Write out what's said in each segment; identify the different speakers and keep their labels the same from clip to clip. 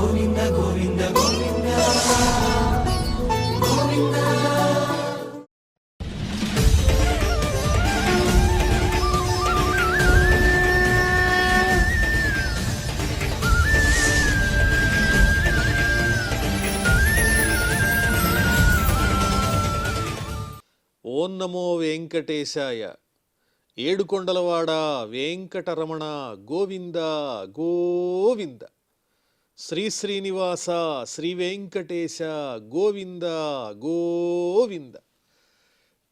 Speaker 1: గోవింద గోవింద గోవింద గోవింద.
Speaker 2: ఓం నమో వెంకటేశాయ. ఏడుకొండలవాడ వెంకటరమణ గోవింద గోవింద. శ్రీ శ్రీనివాస శ్రీ వెంకటేశ గోవింద గోవింద.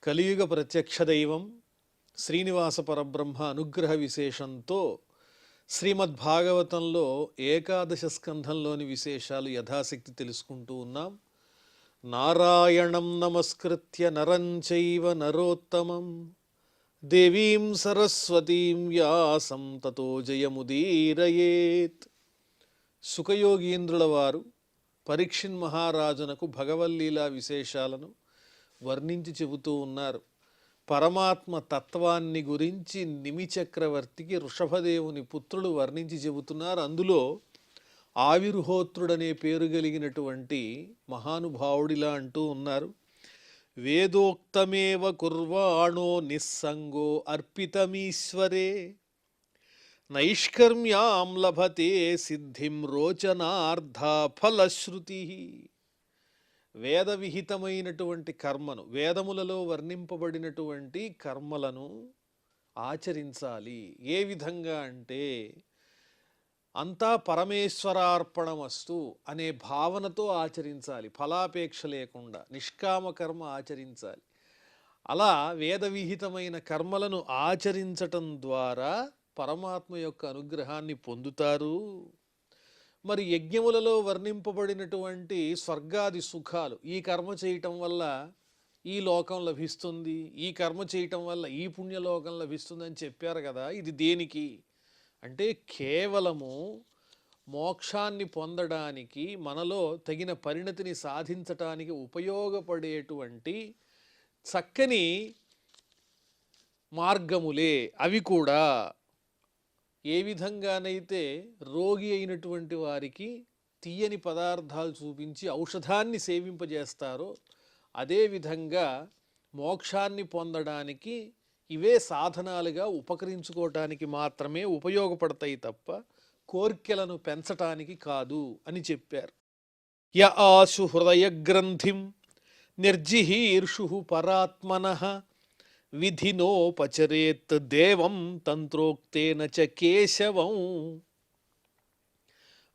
Speaker 2: కలియుగ ప్రత్యక్ష దైవం శ్రీనివాస పరబ్రహ్మ అనుగ్రహ విశేషంతో శ్రీమద్భాగవతంలో ఏకాదశ స్కంధంలోని విశేషాలు యథాశక్తి తెలుసుకుంటూ ఉన్నాం. నారాయణం నమస్కృత్య నరం చైవ నరోత్తమం దేవీం సరస్వతీం వ్యాసం తతో జయముదీరయేత్. సుఖయోగీంద్రుల వారు పరీక్షిన్ మహారాజునకు భగవల్లీలా విశేషాలను వర్ణించి చెబుతూ ఉన్నారు. పరమాత్మ తత్వాన్ని గురించి నిమిచక్రవర్తికి వృషభదేవుని పుత్రుడు వర్ణించి చెబుతున్నారు. అందులో ఆవిర్హోత్రుడనే పేరు కలిగినటువంటి మహానుభావుడిలా అంటూ ఉన్నారు. వేదోక్తమేవ కుర్వాణో నిస్సంగో అర్పితమీశ్వరే నైష్కర్మ్యాం లభతే సిద్ధిం రోచనార్థ ఫలశ్రుతి. వేద విహితమైనటువంటి కర్మను, వేదములలో వర్ణింపబడినటువంటి కర్మలను ఆచరించాలి. ఏ విధంగా అంటే అంతా పరమేశ్వరార్పణమస్తు అనే భావనతో ఆచరించాలి. ఫలాపేక్ష లేకుండా నిష్కామ కర్మ ఆచరించాలి. అలా వేద విహితమైన కర్మలను ఆచరించటం ద్వారా పరమాత్మ యొక్క అనుగ్రహాన్ని పొందుతారు. మరి యజ్ఞములలో వర్ణింపబడినటువంటి స్వర్గాది సుఖాలు, ఈ కర్మ చేయటం వల్ల ఈ లోకం లభిస్తుంది, ఈ కర్మ చేయటం వల్ల ఈ పుణ్యలోకం లభిస్తుంది అని చెప్పారు కదా. ఇది దేనికి అంటే కేవలము మోక్షాన్ని పొందడానికి, మనలో తగిన పరిణతిని సాధించటానికి ఉపయోగపడేటువంటి చక్కని మార్గములే. అవి కూడా ఏ విధంగానైతే రోగి అయినటువంటి వారికి తీయని పదార్థాలు చూపించి ఔషధాన్ని సేవింపజేస్తారో, అదేవిధంగా మోక్షాన్ని పొందడానికి ఇవే సాధనాలుగా ఉపకరించుకోవటానికి మాత్రమే ఉపయోగపడతాయి తప్ప కోర్కెలను పెంచటానికి కాదు అని చెప్పారు. య ఆశు హృదయ గ్రంథిం నిర్జిహీర్షు పరాత్మనః విధినోపచరేత్ దేవం తంత్రోక్తేన చ కేశవం.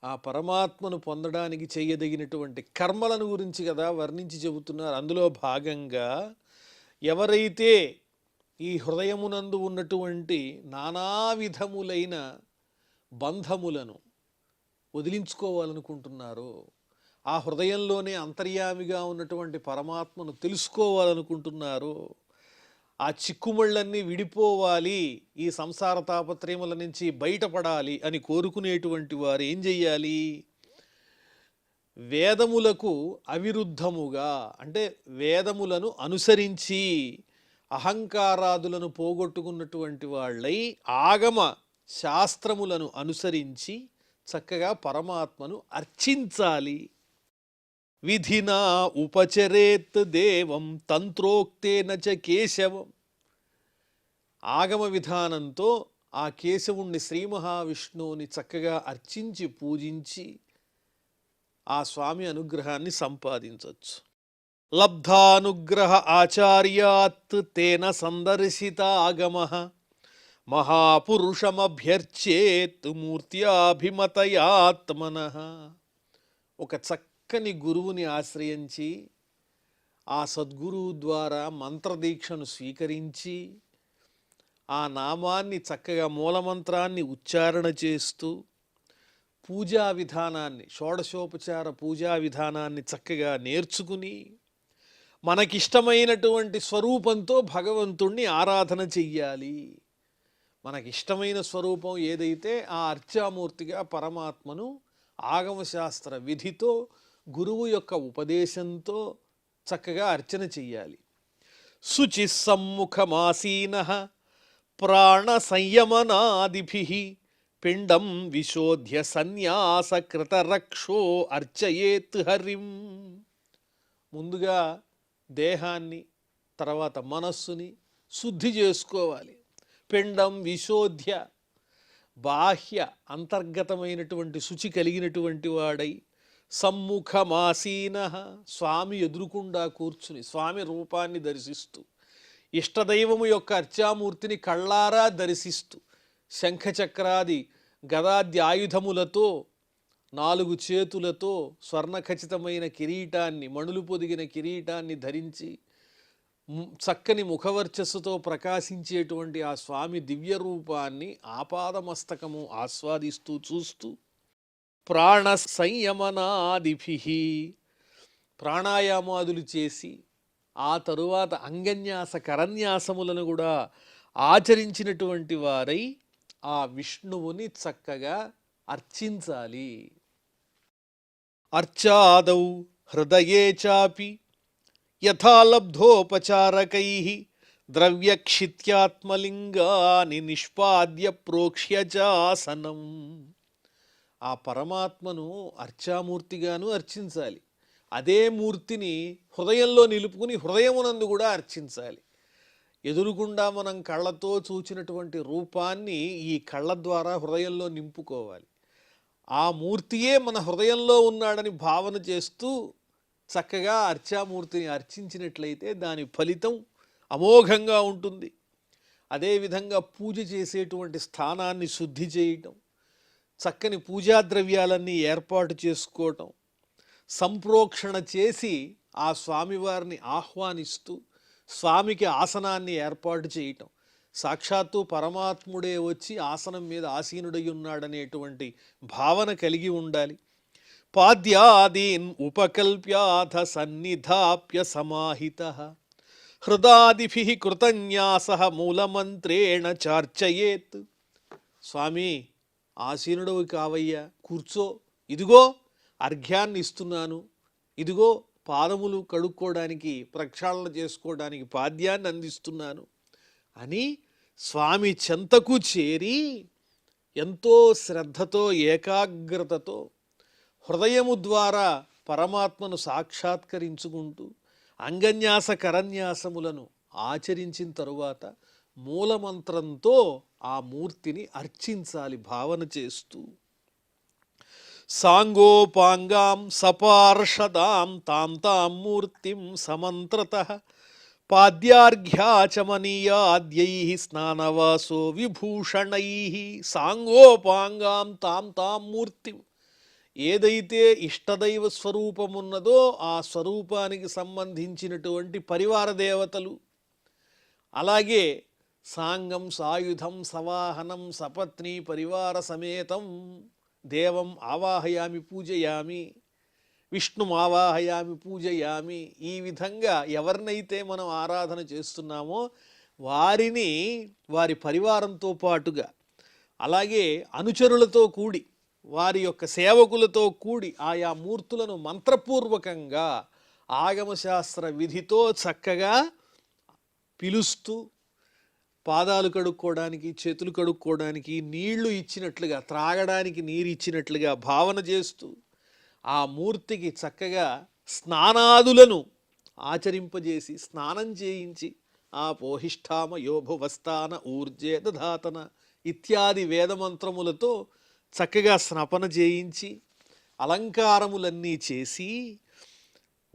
Speaker 2: ఆ పరమాత్మను పొందడానికి చేయదగినటువంటి కర్మలను గురించి కదా వర్ణించి చెబుతున్నారు. అందులో భాగంగా ఎవరైతే ఈ హృదయమునందు ఉన్నటువంటి నానా విధములైన బంధములను వదిలించుకోవాలనుకుంటున్నారో, ఆ హృదయంలోనే అంతర్యామిగా ఉన్నటువంటి పరమాత్మను తెలుసుకోవాలనుకుంటున్నారో, ఆ చిక్కుముళ్ళన్నీ విడిపోవాలి, ఈ సంసార తాపత్రయముల నుంచి బయటపడాలి అని కోరుకునేటువంటి వారు ఏం చెయ్యాలి? వేదములకు అవిరుద్ధముగా, అంటే వేదములను అనుసరించి అహంకారాదులను పోగొట్టుకున్నటువంటి వాళ్ళై ఆగమ శాస్త్రములను అనుసరించి చక్కగా పరమాత్మను అర్చించాలి. విధినా ఉపచరేత్ దేవం తంత్రోక్తేన చ కేశవం. ఆగమ విధానంతో ఆ కేశవుణ్ణి శ్రీ మహావిష్ణువుని చక్కగా అర్చించి పూజించి ఆ స్వామి అనుగ్రహాన్ని సంపాదించవచ్చు. లబ్ధానుగ్రహ ఆచార్యాత్ తేన సందర్శిత ఆగమః మహాపురుషమభ్యర్చేత్ మూర్త్యాభిమతయాత్మనః. ఒక చక్కని గురువుని ఆశ్రయించి ఆ సద్గురువు ద్వారా మంత్రదీక్షను స్వీకరించి ఆ నామాన్ని చక్కగా మూలమంత్రాన్ని ఉచ్చారణ చేస్తూ పూజా విధానాన్ని, షోడశోపచార పూజా విధానాన్ని చక్కగా నేర్చుకుని మనకిష్టమైనటువంటి స్వరూపంతో భగవంతుణ్ణి ఆరాధన చెయ్యాలి. మనకిష్టమైన స్వరూపం ఏదైతే ఆ అర్చామూర్తిగా పరమాత్మను ఆగమశాస్త్ర విధితో గురువు యొక్క ఉపదేశంతో చక్కగా అర్చన చెయ్యాలి. శుచి సమ్ముఖమాసీనః ప్రాణ సంయమనాదిభిః పిండం విశోధ్య సన్యాసకృత రక్షో అర్చయేత్ హరిం. ముందుగా దేహాన్ని, తర్వాత మనస్సుని శుద్ధి చేసుకోవాలి. పిండం విశోధ్య, బాహ్య అంతర్గతమైనటువంటి శుచి కలిగినటువంటి వాడై, సమ్ముఖమాసీన, స్వామి ఎదురుకుండా కూర్చుని స్వామి రూపాన్ని దర్శిస్తూ, ఇష్టదైవము యొక్క అర్చామూర్తిని కళ్ళారా దర్శిస్తూ, శంఖచక్రాది గదాద్య ఆయుధములతో, 4 చేతులతో స్వర్ణఖచితమైన కిరీటాన్ని, మణులు పొదిగిన కిరీటాన్ని ధరించి చక్కని ముఖవర్చస్సుతో ప్రకాశించేటువంటి ఆ స్వామి దివ్య రూపాన్ని ఆపాదమస్తకము ఆస్వాదిస్తూ చూస్తూ, ప్రాణ సంయమనాదిభి, ప్రాణాయామాదులు చేసి ఆ తరువాత అంగన్యాస కరన్యాసములను కూడా ఆచరించినటువంటి వారై ఆ విష్ణువుని చక్కగా అర్చించాలి. అర్చాదౌ హృదయే చాపి యథాలబ్ధోపచారకై ద్రవ్యక్షిత్యాత్మలింగాని నిష్పాద్య ప్రోక్ష్య చాసనం. ఆ పరమాత్మను అర్చామూర్తిగాను అర్చించాలి. అదే మూర్తిని హృదయంలో నిలుపుకుని హృదయమునందు కూడా అర్చించాలి. ఎదురుగుండా మనం కళ్ళతో చూచినటువంటి రూపాన్ని ఈ కళ్ళ ద్వారా హృదయంలో నింపుకోవాలి. ఆ మూర్తియే మన హృదయంలో ఉన్నాడని భావన చేస్తూ చక్కగా అర్చామూర్తిని అర్చించినట్లయితే దాని ఫలితం అమోఘంగా ఉంటుంది. అదేవిధంగా పూజ చేసేటువంటి స్థానాన్ని శుద్ధి చేయటం, చక్కని పూజా ద్రవ్యాలన్నీ ఏర్పాటు చేసుకోవటం, సంప్రోక్షణ చేసి ఆ స్వామివారిని ఆహ్వానిస్తూ స్వామికి ఆసనాన్ని ఏర్పాటు చేయటం, సాక్షాత్తు పరమాత్ముడే వచ్చి ఆసనం మీద ఆసీనుడై ఉన్నాడనేటువంటి భావన కలిగి ఉండాలి. పాద్యాదీన్ ఉపకల్ప్యాథ సన్నిధాప్య సమాహితః హృదాదిభిః కృతన్యాసః మూలమంత్రేణ చార్చయేత్. స్వామి ఆసీనుడవు కావయ్యా, కూర్చో, ఇదిగో అర్ఘ్యాన్ని ఇస్తున్నాను, ఇదిగో పాదములు కడుక్కోవడానికి ప్రక్షాళన చేసుకోవడానికి పాద్యాన్ని అందిస్తున్నాను అని స్వామి చెంతకు చేరి ఎంతో శ్రద్ధతో ఏకాగ్రతతో హృదయము ద్వారా పరమాత్మను సాక్షాత్కరించుకుంటూ అంగన్యాస కరన్యాసములను ఆచరించిన తరువాత మూలమంత్రంతో ఆ మూర్తిని అర్చించాలి భావన చేస్తూ. సాంగోపాంగాం సపార్షదాం తాం తాం మూర్తిం సమంత్రతః పాద్యార్ఘ్యాచమనీయాద్యైః స్నానవాసో విభూషణైః. సాంగోపాంగాం తాం తాం మూర్తిం, ఏదైతే ఇష్టదైవ స్వరూపమున్నదో ఆ స్వరూపానికి సంబంధించినటువంటి పరివార దేవతలు, అలాగే సాంగం సాయుధం సవాహనం సపత్ని పరివార సమేతం దేవం ఆవాహయామి పూజయామి, విష్ణుం ఆవాహయామి పూజయామి. ఈ విధంగా ఎవరినైతే మనం ఆరాధన చేస్తున్నామో వారిని వారి పరివారంతో పాటుగా, అలాగే అనుచరులతో కూడి, వారి యొక్క సేవకులతో కూడి ఆయా మూర్తులను మంత్రపూర్వకంగా ఆగమశాస్త్ర విధితో చక్కగా పిలుస్తూ, పాదాలు కడుక్కోవడానికి, చేతులు కడుక్కోవడానికి నీళ్లు ఇచ్చినట్లుగా, త్రాగడానికి నీరు ఇచ్చినట్లుగా భావన చేస్తూ ఆ మూర్తికి చక్కగా స్నానాదులను ఆచరింపజేసి స్నానం చేయించి ఆ పోహిష్ఠామ యోభువస్థాన ఊర్జే దధాతన ఇత్యాది వేదమంత్రములతో చక్కగా స్నపన చేయించి అలంకారములన్నీ చేసి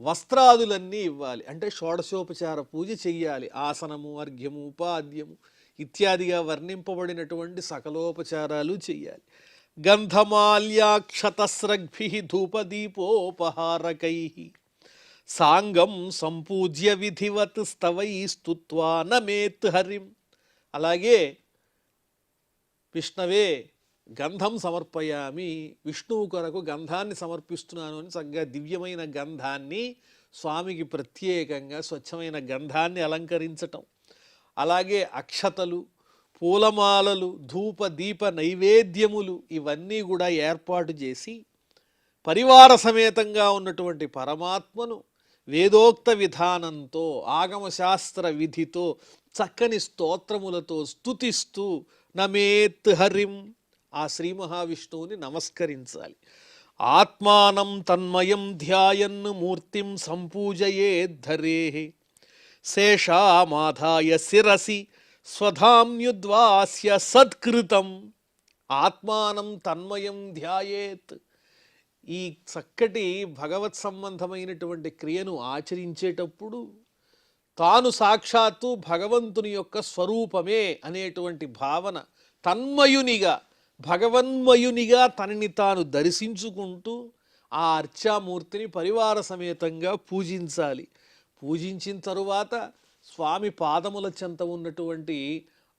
Speaker 2: వస్త్రాదులన్నీ ఇవ్వాలి. అంటే షోడశోపచార పూజ చెయ్యాలి. ఆసనము, అర్ఘ్యము, ఉపాద్యము ఇత్యాదిగా వర్ణింపబడినటువంటి సకలోపచారాలు చెయ్యాలి. గంధమాల్యాక్షతస్రగ్భిః ధూపదీపోపహారకైః సాంగం సంపూజ్య విధివత్ స్తవైస్తుత్వా నమేత్ హరిం. అలాగే విష్ణవే గంధం సమర్పయామి, విష్ణువు కొరకు గంధాన్ని సమర్పిస్తున్నాను అని చక్కగా దివ్యమైన గంధాన్ని స్వామికి ప్రత్యేకంగా స్వచ్ఛమైన గంధాన్ని అలంకరించటం, అలాగే అక్షతలు, పూలమాలలు, ధూప దీప నైవేద్యములు ఇవన్నీ కూడా ఏర్పాటు చేసి పరివార సమేతంగా ఉన్నటువంటి పరమాత్మను వేదోక్త విధానంతో ఆగమశాస్త్ర విధితో చక్కని స్తోత్రములతో స్తుతిస్తూ నమేత్ హరిం, ఆ శ్రీ మహావిష్ణువుని నమస్కరించాలి. ఆత్మానం తన్మయం ధ్యాయన్ మూర్తిం సంపూజయేద్ధరే శేషామాధాయ శిరసి స్వధామ్యుద్వాస్య సత్కృతం. ఆత్మానం తన్మయం ధ్యాయేత్. ఈ చక్కటి భగవత్ సంబంధమైనటువంటి క్రియను ఆచరించేటప్పుడు తాను సాక్షాత్తు భగవంతుని యొక్క స్వరూపమే అనేటువంటి భావన, తన్మయునిగా భగవన్మయునిగా తనని తాను దర్శించుకుంటూ ఆ అర్చామూర్తిని పరివార సమేతంగా పూజించాలి. పూజించిన తరువాత స్వామి పాదముల చెంత ఉన్నటువంటి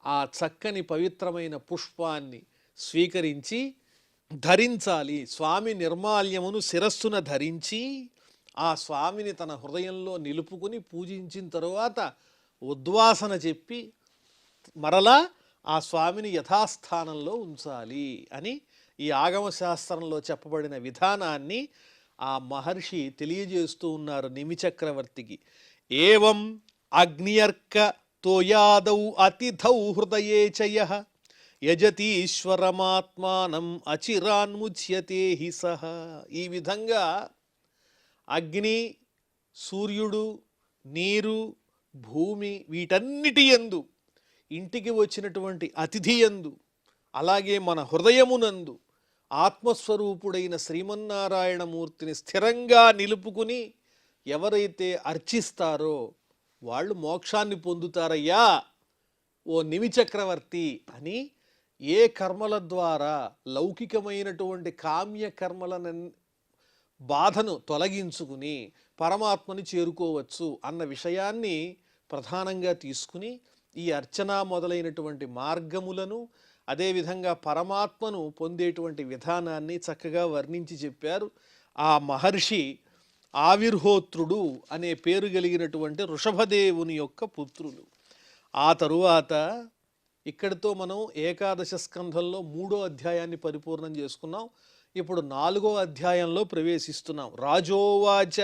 Speaker 2: ఆ చక్కని పవిత్రమైన పుష్పాన్ని స్వీకరించి ధరించాలి. స్వామి నిర్మాల్యమును శిరస్సున ధరించి ఆ స్వామిని తన హృదయంలో నిలుపుకుని పూజించిన తరువాత ఉద్వాసన చెప్పి మరలా ఆ స్వామిని యథాస్థానంలో ఉంచాలి అని ఈ ఆగమ శాస్త్రంలో చెప్పబడిన విధానాన్ని ఆ మహర్షి తెలియజేస్తూ ఉన్నారు నిమిచక్రవర్తికి. ఏవం అగ్నియర్క తోయాదౌ అతిథౌ హృదయే చయ యజతీశ్వరమాత్మానం అచిరాన్ముచ్యతే హి సహ. ఈ విధంగా అగ్ని, సూర్యుడు, నీరు, భూమి వీటన్నిటి యందు, ఇంటికి వచ్చినటువంటి అతిథి యందు, అలాగే మన హృదయమునందు ఆత్మస్వరూపుడైన శ్రీమన్నారాయణమూర్తిని స్థిరంగా నిలుపుకుని ఎవరైతే అర్చిస్తారో వాళ్ళు మోక్షాన్ని పొందుతారయ్యా ఓ నిమిచక్రవర్తి అని. ఏ కర్మల ద్వారా లౌకికమైనటువంటి కామ్య కర్మలను బాధను తొలగించుకుని పరమాత్మని చేరుకోవచ్చు అన్న విషయాన్ని ప్రధానంగా తీసుకుని ఈ అర్చన మొదలైనటువంటి మార్గములను, అదేవిధంగా పరమాత్మను పొందేటువంటి విధానాన్ని చక్కగా వర్ణించి చెప్పారు. ఆ మహర్షి ఆవిర్హోత్రుడు అనే పేరు కలిగినటువంటి వృషభదేవుని యొక్క పుత్రులు. ఆ తరువాత ఇక్కడితో మనం ఏకాదశ స్కంధంలో 3వ అధ్యాయాన్ని పరిపూర్ణం చేసుకున్నాం. ఇప్పుడు 4వ అధ్యాయంలో ప్రవేశిస్తున్నాం. రాజోవాచ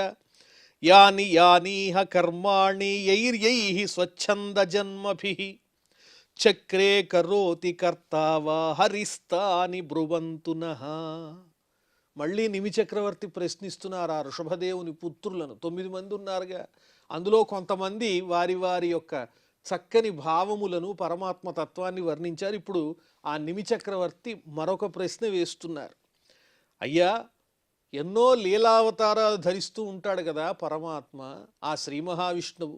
Speaker 2: యాని యానీహ కర్మాణి యైర్యైః స్వచ్ఛంద జన్మభిః చక్రే కరోతి కర్తావా హరిస్తాని బ్రువంతునః. మళ్ళీ నిమిచక్రవర్తి ప్రశ్నిస్తున్నారు ఆ ఋషభదేవుని పుత్రులను. 9 మంది ఉన్నారుగా, అందులో కొంతమంది వారి వారి యొక్క చక్కని భావములను, పరమాత్మ తత్వాన్ని వర్ణించారు. ఇప్పుడు ఆ నిమిచక్రవర్తి మరొక ప్రశ్న వేస్తున్నారు. అయ్యా, ఎన్నో లీలావతారాలు ధరిస్తూ ఉంటాడు కదా పరమాత్మ, ఆ శ్రీ మహావిష్ణువు.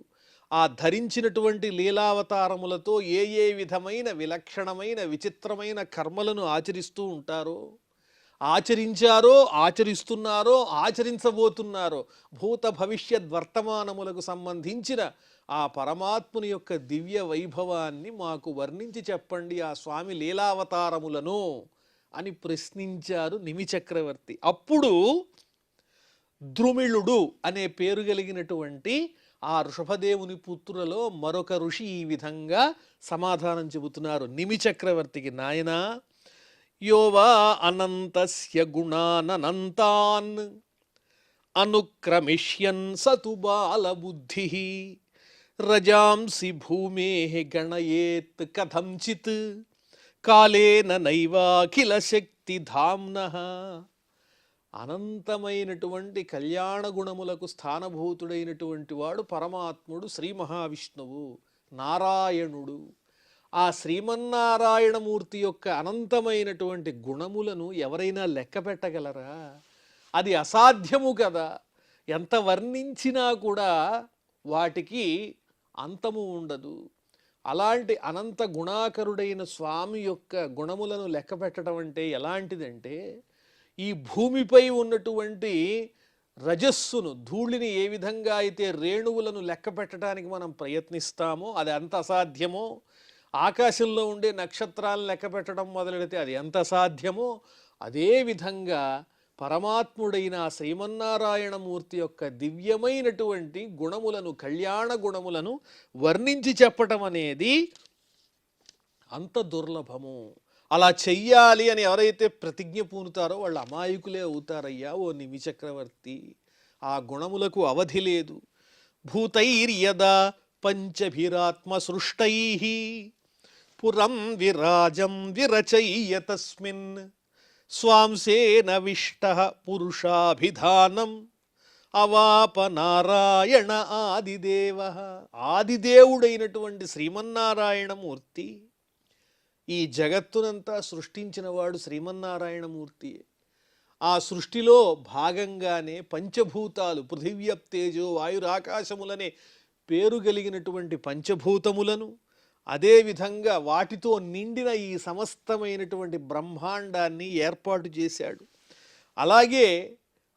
Speaker 2: ఆ ధరించినటువంటి లీలావతారములతో ఏ ఏ విధమైన విలక్షణమైన విచిత్రమైన కర్మలను ఆచరిస్తూ ఉంటారో, ఆచరించారో, ఆచరిస్తున్నారో, ఆచరించబోతున్నారో భూత భవిష్యత్ వర్తమానములకు సంబంధించిన ఆ పరమాత్ముని యొక్క దివ్య వైభవాన్ని మాకు వర్ణించి చెప్పండి, ఆ స్వామి లీలావతారములను అని ప్రశ్నించారు నిమిచక్రవర్తి. అప్పుడు ద్రుమిళుడు అనే పేరు కలిగినటువంటి ఆ ఋషభదేవుని పుత్రులలో మరొక ఋషి ఈ విధంగా సమాధానం చెబుతున్నారు నిమిచక్రవర్తికి. నాయనా, యోవా అనంతస్య గుణాననంతాన్ అనుక్రమిష్యన్ సతు బాలబుద్ధి రజాంసి భూమేః గణయేత్ కథంచిత్ కాలేన నైవాఖిల శక్తి ధామ్నః. అనంతమైనటువంటి కళ్యాణ గుణములకు స్థానభూతుడైనటువంటి వాడు పరమాత్ముడు శ్రీ మహావిష్ణువు నారాయణుడు. ఆ శ్రీమన్నారాయణమూర్తి యొక్క అనంతమైనటువంటి గుణములను ఎవరైనా లెక్క పెట్టగలరా? అది అసాధ్యము కదా. ఎంత వర్ణించినా కూడా వాటికి అంతము ఉండదు. అలాంటి అనంత గుణాకరుడైన స్వామి యొక్క గుణములను లెక్క పెట్టడం అంటే ఎలాంటిదంటే, ఈ భూమిపై ఉన్నటువంటి రజస్సును, ధూళిని ఏ విధంగా అయితే రేణువులను లెక్క పెట్టడానికి మనం ప్రయత్నిస్తామో అది ఎంత అసాధ్యమో, ఆకాశంలో ఉండే నక్షత్రాలను లెక్క పెట్టడం మొదలెడితే అది ఎంత సాధ్యమో, అదేవిధంగా పరమాత్ముడైన శ్రీమన్నారాయణమూర్తి యొక్క దివ్యమైనటువంటి గుణములను, కళ్యాణ గుణములను వర్ణించి చెప్పటం అనేది అంత దుర్లభము. అలా చెయ్యాలి అని ఎవరైతే ప్రతిజ్ఞ పూనుతారో వాళ్ళు అమాయకులే అవుతారయ్యా ఓ నిమిచక్రవర్తి. ఆ గుణములకు అవధి లేదు. భూతైర్యదా పంచభిరాత్మ సృష్టైః పురం విరాజం విరచయ్య తస్మిన్ స్వాంసేన విష్టః పురుషాభిధానం అవాప నారాయణ ఆదిదేవ. ఆదిదేవుడైనటువంటి శ్రీమన్నారాయణమూర్తి, ఈ జగత్తునంతా సృష్టించినవాడు శ్రీమన్నారాయణమూర్తి. ఆ సృష్టిలో భాగంగానే పంచభూతాలు పృథివ్యప్తేజో వాయురాకాశములనే పేరు కలిగినటువంటి పంచభూతములను, అదేవిధంగా వాటితో నిండిన ఈ సమస్తమైనటువంటి బ్రహ్మాండాన్ని ఏర్పాటు చేశాడు. అలాగే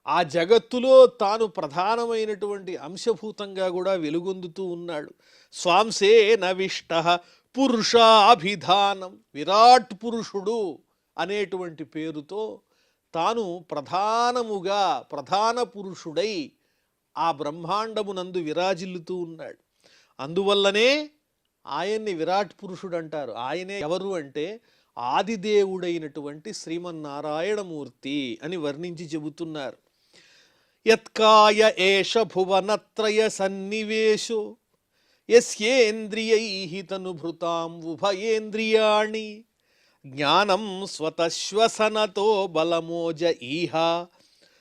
Speaker 2: ఆ జగత్తులో తాను ప్రధానమైనటువంటి అంశభూతంగా కూడా వెలుగొందుతూ ఉన్నాడు. స్వాంసేన విష్టః పురుషాభిధానం, విరాట్ పురుషుడు అనేటువంటి పేరుతో తాను ప్రధాన పురుషుడై ఆ బ్రహ్మాండమునందు విరాజిల్లుతూ ఉన్నాడు. అందువల్లనే ఆయన్ని విరాట్ పురుషుడు అంటారు. ఆయనే ఎవరు అంటే ఆదిదేవుడైనటువంటి శ్రీమన్నారాయణమూర్తి అని వర్ణించి చెబుతున్నారు. యత్కాయ ఏష భువనత్రయ సన్నివేశో యస్యేంద్రియైః తనుభృతాం ఉభయేంద్రియాణి జ్ఞానం స్వతశ్వసనతో బలమోజ ఈహ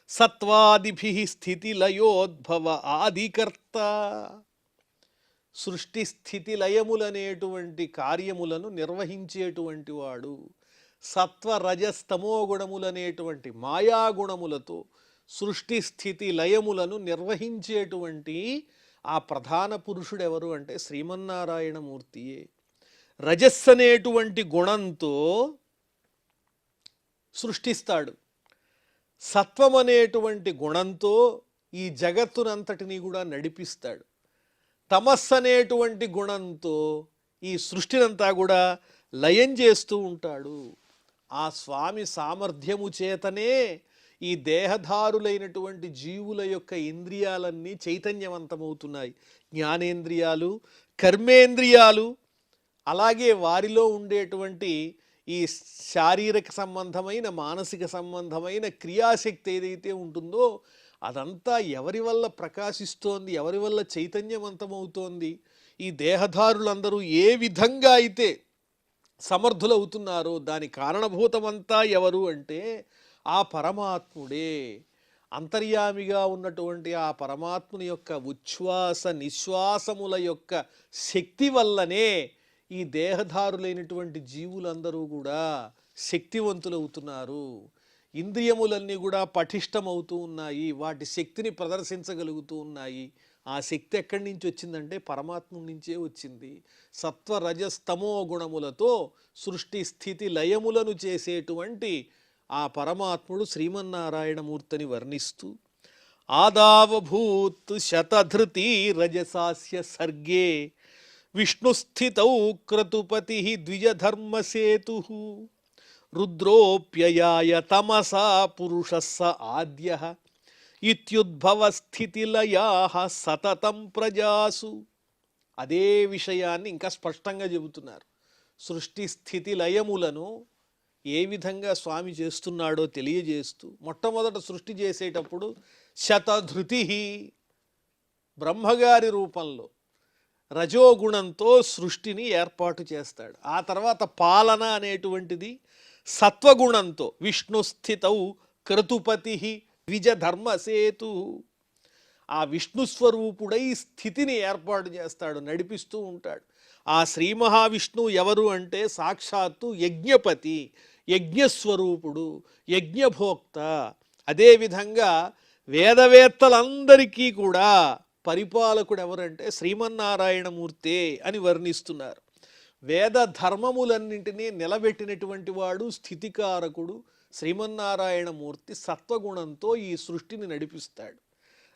Speaker 2: సత్వాదిభిః స్థితిలయోద్భవ ఆదికర్త. సృష్టి స్థితి లయములనేటువంటి కార్యములను నిర్వహించేటువంటి వాడు, సత్వ రజస్తమో గుణములనేటువంటి మాయాగుణములతో సృష్టి స్థితి లయములను నిర్వహించేటువంటి ఆ ప్రధాన పురుషుడు ఎవరు అంటే శ్రీమన్నారాయణమూర్తియే. రజస్సు అనేటువంటి గుణంతో సృష్టిస్తాడు, సత్వం అనేటువంటి గుణంతో ఈ జగత్తునంతటినీ కూడా నడిపిస్తాడు, తమస్సు అనేటువంటి గుణంతో ఈ సృష్టినంతా కూడా లయం చేస్తూ ఉంటాడు. ఆ స్వామి సామర్థ్యము చేతనే ఈ దేహధారులైనటువంటి జీవుల యొక్క ఇంద్రియాలన్నీ చైతన్యవంతమవుతున్నాయి. జ్ఞానేంద్రియాలు, కర్మేంద్రియాలు, అలాగే వారిలో ఉండేటువంటి ఈ శారీరక సంబంధమైన మానసిక సంబంధమైన క్రియాశక్తి ఏదైతే ఉంటుందో అదంతా ఎవరి వల్ల ప్రకాశిస్తోంది, ఎవరి వల్ల చైతన్యవంతమవుతోంది, ఈ దేహధారులందరూ ఏ విధంగా అయితే సమర్థులవుతున్నారో దాని కారణభూతమంతా ఎవరు అంటే ఆ పరమాత్ముడే. అంతర్యామిగా ఉన్నటువంటి ఆ పరమాత్ముని యొక్క ఉచ్ఛ్వాస నిశ్వాసముల యొక్క శక్తి వల్లనే ఈ దేహధారులైనటువంటి జీవులందరూ కూడా శక్తివంతులవుతున్నారు. ఇంద్రియములన్నీ కూడా పటిష్టమవుతూ ఉన్నాయి, వాటి శక్తిని ప్రదర్శించగలుగుతూ ఉన్నాయి. ఆ శక్తి ఎక్కడి నుంచి వచ్చిందంటే పరమాత్మ నుంచే వచ్చింది. సత్వ రజస్తమో గుణములతో సృష్టి స్థితి లయములను చేసేటువంటి ఆ పరమాత్ముడు శ్రీమన్నారాయణమూర్తిని వర్ణిస్తూ ఆదావభూత్ శతధృతి రజసాస్య సర్గే విష్ణుస్థితౌ క్రతుపతి ద్విజధర్మసేతు రుద్రోప్యయాయ తమసా పురుషస్స ఆద్య ఇత్యుద్భవ స్థితిలయా సతతం ప్రజాసు. అదే విషయాన్ని ఇంకా స్పష్టంగా చెబుతున్నారు. సృష్టి స్థితి లయములను ఏ విధంగా స్వామి చేస్తున్నాడో తెలియజేస్తూ మొట్టమొదట సృష్టి చేసేటప్పుడు శతధృతి బ్రహ్మగారి రూపంలో రజోగుణంతో సృష్టిని ఏర్పాటు చేస్తాడు. ఆ తర్వాత పాలన అనేటువంటిది సత్వగుణంతో విష్ణుస్థితౌ క్రతుపతి ద్విజధర్మసేతు, ఆ విష్ణుస్వరూపుడై స్థితిని ఏర్పాటు చేస్తాడు, నడిపిస్తూ ఉంటాడు. ఆ శ్రీ మహావిష్ణువు ఎవరు అంటే సాక్షాత్తు యజ్ఞపతి, యజ్ఞస్వరూపుడు, యజ్ఞభోక్త. అదేవిధంగా వేదవేత్తలందరికీ కూడా పరిపాలకుడు ఎవరంటే శ్రీమన్నారాయణమూర్తే అని వర్ణిస్తున్నారు. వేద ధర్మములన్నింటినీ నిలబెట్టినటువంటి వాడు స్థితికారకుడు శ్రీమన్నారాయణమూర్తి. సత్వగుణంతో ఈ సృష్టిని నడిపిస్తాడు,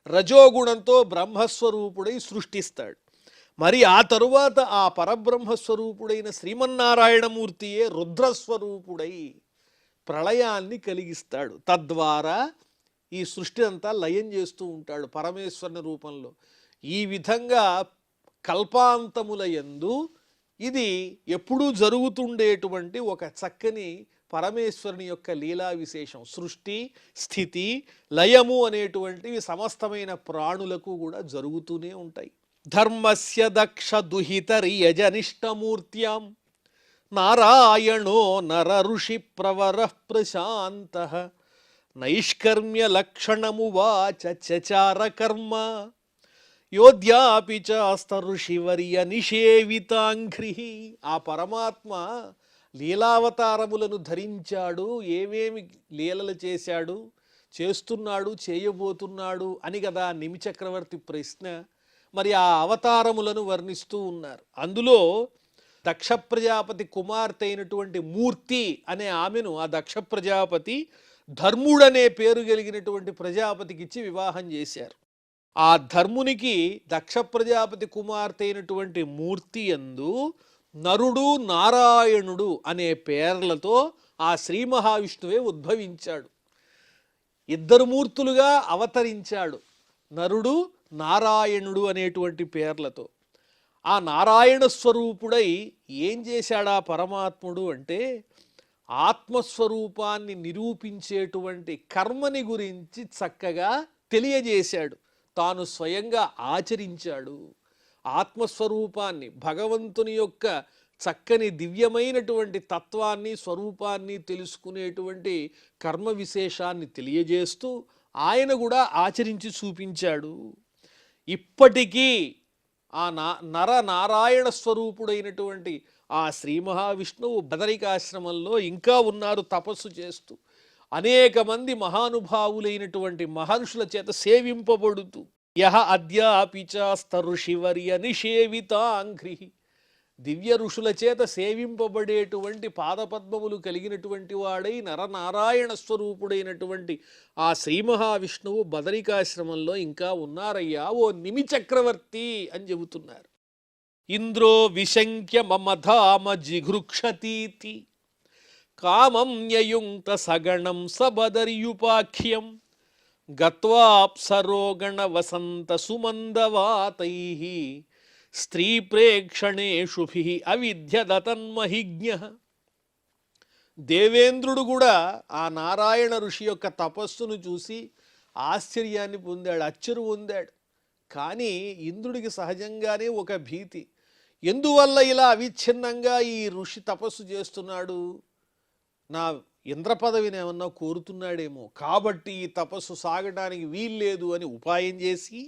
Speaker 2: రజోగుణంతో బ్రహ్మస్వరూపుడై సృష్టిస్తాడు. మరి ఆ తరువాత ఆ పరబ్రహ్మస్వరూపుడైన శ్రీమన్నారాయణమూర్తియే రుద్రస్వరూపుడై ప్రళయాన్ని కలిగిస్తాడు. తద్వారా ఈ సృష్టి అంతా లయం చేస్తూ ఉంటాడు పరమేశ్వరుని రూపంలో. ఈ విధంగా కల్పాంతముల యందు ఇది ఎప్పుడూ జరుగుతుండేటువంటి ఒక చక్కని పరమేశ్వరుని యొక్క లీలా విశేషం. సృష్టి స్థితి లయము అనేటువంటివి సమస్తమైన ప్రాణులకు కూడా జరుగుతూనే ఉంటాయి. ధర్మస్య దక్ష దుహిత రియజనిష్టమూర్త్యాం నారాయణో నర ఋషి ప్రవర ప్రశాంత నైష్కర్మ్య లక్షణమువాచ చచార కర్మ యోధ్యాపి చాస్త ఋషివర్య నిషేవితాంఘ్రి. ఆ పరమాత్మ లీలావతారములను ధరించాడు, ఏమేమి లీలలు చేశాడు, చేస్తున్నాడు, చేయబోతున్నాడు అని కదా నిమిచక్రవర్తి ప్రశ్న. మరి ఆ అవతారములను వర్ణిస్తూ ఉన్నారు. అందులో దక్ష ప్రజాపతి కుమార్తె అయినటువంటి మూర్తి అనే ఆమెను ఆ దక్ష ప్రజాపతి ధర్ముడనే పేరు కలిగినటువంటి ప్రజాపతికి ఇచ్చి వివాహం చేశారు. ఆ ధర్మునికి దక్ష ప్రజాపతి కుమార్తె అయినటువంటి మూర్తి యందు నరుడు నారాయణుడు అనే పేర్లతో ఆ శ్రీ మహావిష్ణువే ఉద్భవించాడు. ఇద్దరు మూర్తులుగా అవతరించాడు, నరుడు నారాయణుడు అనేటువంటి పేర్లతో. ఆ నారాయణ స్వరూపుడై ఏం చేశాడా పరమాత్ముడు అంటే, ఆత్మస్వరూపాన్ని నిరూపించేటువంటి కర్మని గురించి చక్కగా తెలియజేశాడు, తాను స్వయంగా ఆచరించాడు. ఆత్మస్వరూపాన్ని, భగవంతుని యొక్క చక్కని దివ్యమైనటువంటి తత్వాన్ని, స్వరూపాన్ని తెలుసుకునేటువంటి కర్మ విశేషాన్ని తెలియజేస్తూ ఆయన కూడా ఆచరించి చూపించాడు. ఇప్పటికీ ఆ నర నారాయణ స్వరూపుడైనటువంటి ఆ శ్రీ మహావిష్ణువు బదరికాశ్రమంలో ఇంకా ఉన్నారు తపస్సు చేస్తూ. అనేక మంది మహానుభావులైనటువంటి మహర్షుల చేత సేవింపబడుతూ. యహ అద్యాపి చాస్త ఋషివర్య నిషేవితాంఘ్రి. దివ్య ఋషుల చేత సేవింపబడేటువంటి పాదపద్మములు కలిగినటువంటి వాడై నరనారాయణ స్వరూపుడైనటువంటి ఆ శ్రీ మహావిష్ణువు బదరికాశ్రమంలో ఇంకా ఉన్నారయ్యా ఓ నిమి చక్రవర్తి అని చెబుతున్నారు. ఇంద్రో విశంక్య మమ ధామ జిఘృక్షతీతి కామం యయుంక్త సగణం సబదర్యుపాఖ్యం గత్వాప్సరోగణ వసంత సుమందవాతైః స్త్రీ ప్రేక్షణేషుభి అవిద్యదతన్మహిజ్ఞ. దేవేంద్రుడు కూడా ఆ నారాయణ ఋషి యొక్క తపస్సును చూసి ఆశ్చర్యాన్ని పొందాడు, అచ్చరు పొందాడు. కానీ ఇంద్రుడికి సహజంగానే ఒక భీతి. ఎందువల్ల ఇలా అవిచ్ఛిన్నంగా ఈ ఋషి తపస్సు చేస్తున్నాడు, నా ఇంద్ర పదవిని ఏమన్నా కోరుతున్నాడేమో, కాబట్టి ఈ తపస్సు సాగడానికి వీల్లేదు అని ఉపాయం చేసి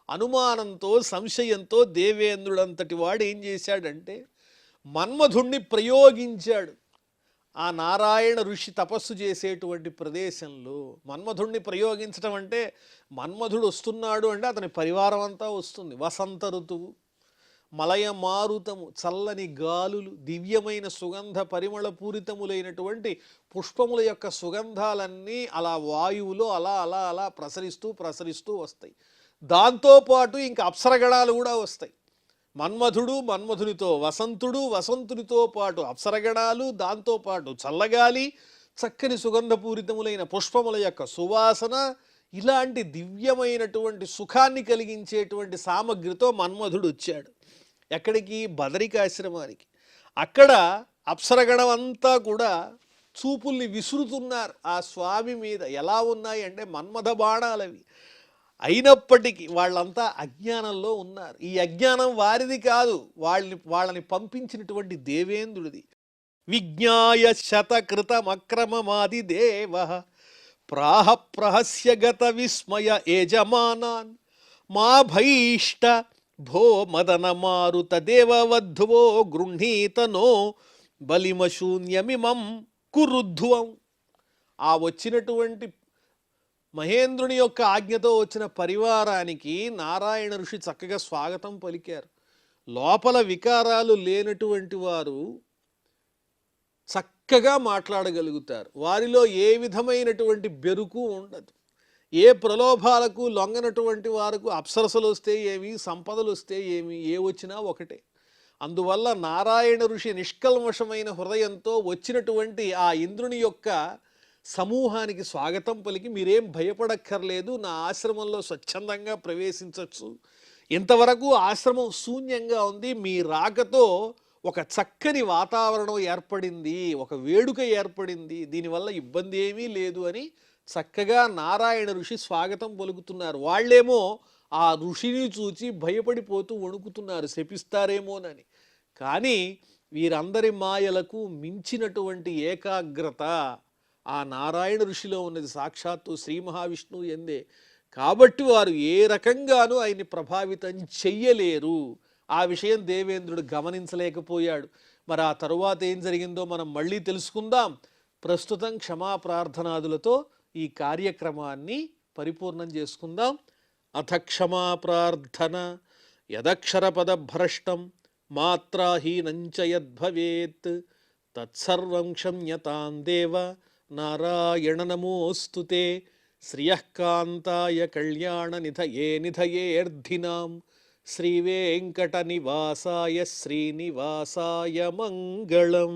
Speaker 2: అనుమానంతో సంశయంతో దేవేంద్రుడంతటి వాడు ఏం చేశాడంటే మన్మధుణ్ణి ప్రయోగించాడు. ఆ నారాయణ ఋషి తపస్సు చేసేటువంటి ప్రదేశంలో మన్మధుణ్ణి ప్రయోగించడం అంటే, మన్మధుడు వస్తున్నాడు అంటే అతని పరివారం అంతా వస్తుంది. వసంత ఋతువు, మలయ మారుతము, చల్లని గాలులు, దివ్యమైన సుగంధ పరిమళ పూరితములైనటువంటి పుష్పముల యొక్క సుగంధాలన్నీ అలా వాయువులో అలా అలా అలా ప్రసరిస్తూ వస్తాయి. దాంతోపాటు ఇంకా అప్సరగణాలు కూడా వస్తాయి. మన్మధుడు, మన్మధునితో వసంతుడు, వసంతునితో పాటు అప్సరగణాలు, దాంతోపాటు చల్లగాలి, చక్కని సుగంధపూరితములైన పుష్పముల యొక్క సువాసన, ఇలాంటి దివ్యమైనటువంటి సుఖాన్ని కలిగించేటువంటి సామగ్రితో మన్మధుడు వచ్చాడు. ఎక్కడికి? బదరికాశ్రమానికి. అక్కడ అప్సరగణం అంతా కూడా చూపుల్ని విసురుతున్నారు ఆ స్వామి మీద. ఎలా ఉన్నాయి అంటే మన్మథ బాణాలవి. అయినప్పటికీ వాళ్ళంతా అజ్ఞానంలో ఉన్నారు. ఈ అజ్ఞానం వారిది కాదు, వాళ్ళని పంపించినటువంటి దేవేంద్రుడిది. విజ్ఞాయ శతకృతమక్రమమాది దేవ ప్రాహ ప్రహస్య గత విస్మయ యజమానాన్ మా భైష్ట భో మదన మారుత దేవవధ్వో గృహీతనో బలిమశూన్యమిమం కురుధ్వం. ఆ వచ్చినటువంటి మహేంద్రుని యొక్క ఆజ్ఞతో వచ్చిన పరివారానికి నారాయణ ఋషి చక్కగా స్వాగతం పలికారు. లోపల వికారాలు లేనటువంటి వారు చక్కగా మాట్లాడగలుగుతారు. వారిలో ఏ విధమైనటువంటి బెరుకు ఉండదు. ఏ ప్రలోభాలకు లొంగనటువంటి వారికి అప్సరసలు వస్తే ఏమి, సంపదలు వస్తే ఏమి, ఏ వచ్చినా ఒకటే. అందువల్ల నారాయణ ఋషి నిష్కల్మషమైన హృదయంతో వచ్చినటువంటి ఆ ఇంద్రుని యొక్క సమూహానికి స్వాగతం పలికి, మీరేం భయపడక్కర్లేదు, నా ఆశ్రమంలో స్వచ్ఛందంగా ప్రవేశించవచ్చు, ఇంతవరకు ఆశ్రమం శూన్యంగా ఉంది, మీ రాకతో ఒక చక్కని వాతావరణం ఏర్పడింది, ఒక వేడుక ఏర్పడింది, దీనివల్ల ఇబ్బంది ఏమీ లేదు అని చక్కగా నారాయణ ఋషి స్వాగతం పలుకుతున్నారు. వాళ్ళేమో ఆ ఋషిని చూచి భయపడిపోతూ వణుకుతున్నారు, శపిస్తారేమోనని. కానీ వీరందరి మాయలకు మించినటువంటి ఏకాగ్రత ఆ నారాయణ ఋషిలో ఉన్నది, సాక్షాత్తు శ్రీ మహావిష్ణువు ఎందే. కాబట్టి వారు ఏ రకంగానూ ఆయన్ని ప్రభావితం చెయ్యలేరు. ఆ విషయం దేవేంద్రుడు గమనించలేకపోయాడు. మరి ఆ తరువాత ఏం జరిగిందో మనం మళ్ళీ తెలుసుకుందాం. ప్రస్తుతం క్షమా ప్రార్థనాదులతో ఈ కార్యక్రమాన్ని పరిపూర్ణం చేసుకుందాం. అథ క్షమా ప్రార్థన. యదక్షరపదభ్రష్టం మాత్రాహీనంచ యద్భవేత్ తత్సర్వం క్షమ్యతాం దేవ నారాయణ నమోస్తుతే. శ్రియఃకాంతాయ కళ్యాణ నిధయే నిధయేర్ధినాం శ్రీవేంకట నివాసాయ శ్రీనివాసాయ మంగళం.